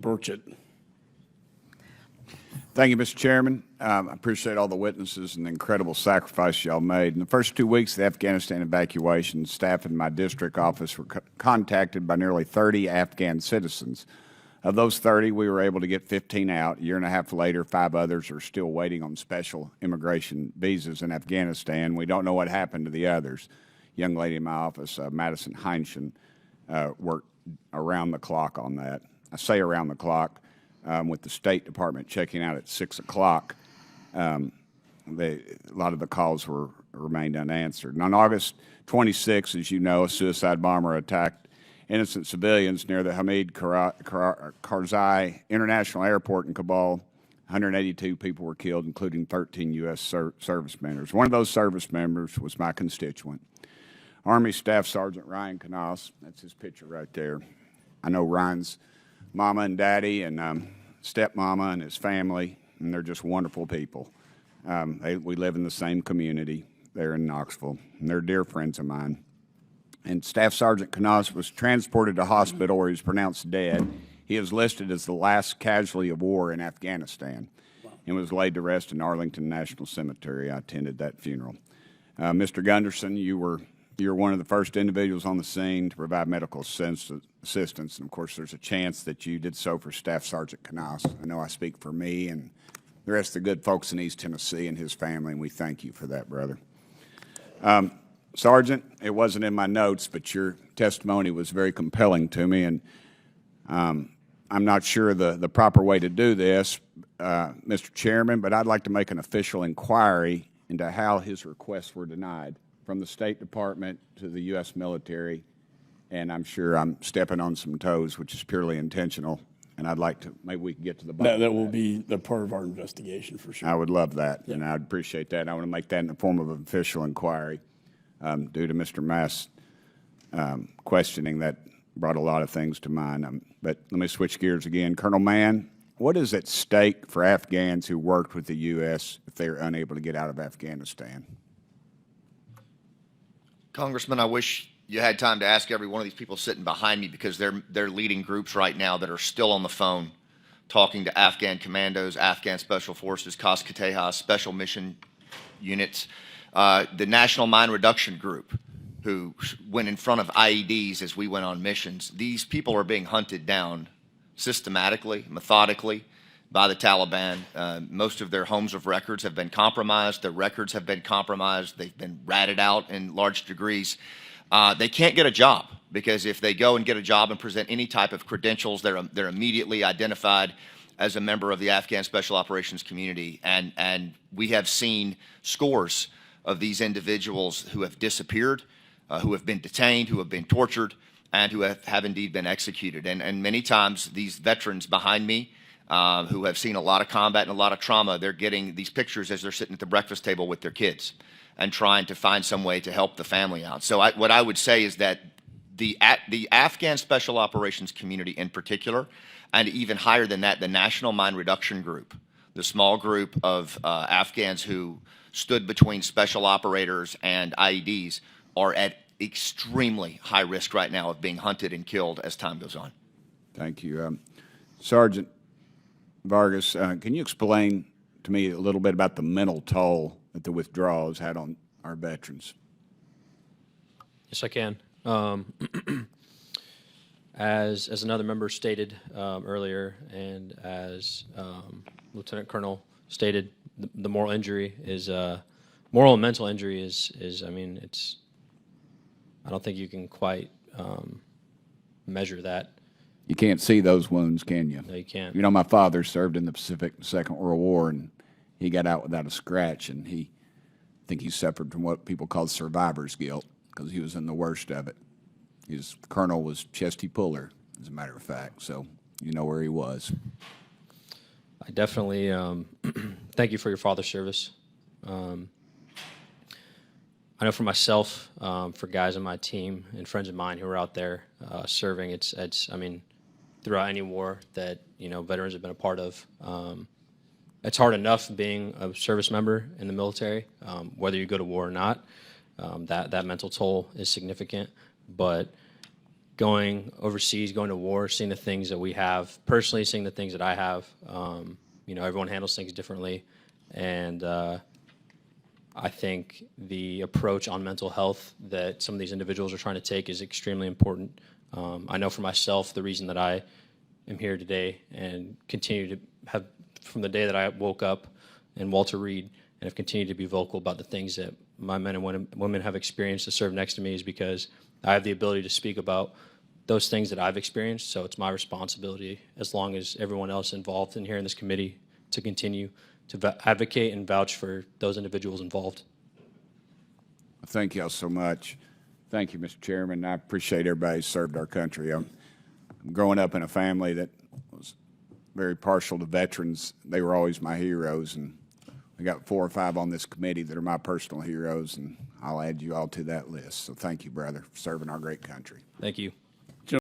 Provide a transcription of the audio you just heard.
Burchett. Thank you, Mr. Chairman. I appreciate all the witnesses and the incredible sacrifice y'all made. In the first 2 weeks of the Afghanistan evacuation, staff in my district office were contacted by nearly 30 Afghan citizens. Of those 30, we were able to get 15 out. A year and a half later, 5 others are still waiting on special immigration visas in Afghanistan. We don't know what happened to the others. A young lady in my office, Madison Heinschen, worked around the clock on that. I say around the clock. With the State Department checking out at 6 o'clock, a lot of the calls remained unanswered. And on August 26, as you know, a suicide bomber attacked innocent civilians near the Hamid Karzai International Airport in Kabul. 182 people were killed, including 13 U.S. service members. One of those service members was my constituent, Army Staff Sergeant Ryan Knaus. That's his picture right there. I know Ryan's mama and daddy and stepmama and his family, and they're just wonderful people. We live in the same community there in Knoxville, and they're dear friends of mine. And Staff Sergeant Knaus was transported to hospital where he was pronounced dead. He is listed as the last casualty of war in Afghanistan and was laid to rest in Arlington National Cemetery. I attended that funeral. Mr. Gunderson, you're one of the first individuals on the scene to provide medical assistance, and of course there's a chance that you did so for Staff Sergeant Knaus. I know I speak for me and the rest of the good folks in East Tennessee and his family, and we thank you for that, brother. Sergeant, it wasn't in my notes, but your testimony was very compelling to me, and I'm not sure the proper way to do this, Mr. Chairman, but I'd like to make an official inquiry into how his requests were denied, from the State Department to the U.S. military, and I'm sure I'm stepping on some toes, which is purely intentional, and I'd like to, maybe we can get to the bottom. That will be the part of our investigation for sure. I would love that, and I'd appreciate that. I want to make that in the form of an official inquiry due to Mr. Mass' questioning that brought a lot of things to mind. But let me switch gears again. Colonel Mann, what is at stake for Afghans who worked with the U.S. if they are unable to get out of Afghanistan? Congressman, I wish you had time to ask every one of these people sitting behind me, because they're leading groups right now that are still on the phone talking to Afghan commandos, Afghan Special Forces, COS-QTEHA, Special Mission Units, the National Mine Reduction Group, who went in front of IEDs as we went on missions. These people are being hunted down systematically, methodically, by the Taliban. Most of their homes of records have been compromised. Their records have been compromised. They've been ratted out in large degrees. They can't get a job, because if they go and get a job and present any type of credentials, they're immediately identified as a member of the Afghan Special Operations community. And we have seen scores of these individuals who have disappeared, who have been detained, who have been tortured, and who have indeed been executed. And many times these veterans behind me, who have seen a lot of combat and a lot of trauma, they're getting these pictures as they're sitting at the breakfast table with their kids and trying to find some way to help the family out. So what I would say is that the Afghan Special Operations community in particular, and even higher than that, the National Mine Reduction Group, the small group of Afghans who stood between special operators and IEDs, are at extremely high risk right now of being hunted and killed as time goes on. Thank you. Sergeant Vargas, can you explain to me a little bit about the mental toll that the withdrawal has had on our veterans? Yes, I can. As another member stated earlier, and as Lieutenant Colonel stated, the moral injury is moral and mental injury is I mean, it's, I don't think you can quite measure that. You can't see those wounds, can you? No, you can't. You know, my father served in the Pacific Second World War, and he got out without a scratch, and I think he suffered from what people call survivor's guilt, because he was in the worst of it. His colonel was Chesty Puller, as a matter of fact, so you know where he was. I definitely thank you for your father's service. I know for myself, for guys on my team and friends of mine who are out there serving, it's I mean, throughout any war that, you know, veterans have been a part of, it's hard enough being a service member in the military, whether you go to war or not. That mental toll is significant, but going overseas, going to war, seeing the things that we have, personally seeing the things that I have. Everyone handles things differently. And I think the approach on mental health that some of these individuals are trying to take is extremely important. I know for myself, the reason that I am here today and continue to have, from the day that I woke up in Walter Reed, and have continued to be vocal about the things that my men and women have experienced to serve next to me, is because I have the ability to speak about those things that I've experienced. So it's my responsibility, as long as everyone else involved in here in this committee, to continue to advocate and vouch for those individuals involved. Thank you all so much. Thank you, Mr. Chairman. I appreciate everybody who served our country. I'm growing up in a family that was very partial to veterans. They were always my heroes, and I got 4 or 5 on this committee that are my personal heroes, and I'll add you all to that list. So thank you, brother, for serving our great country. Thank you.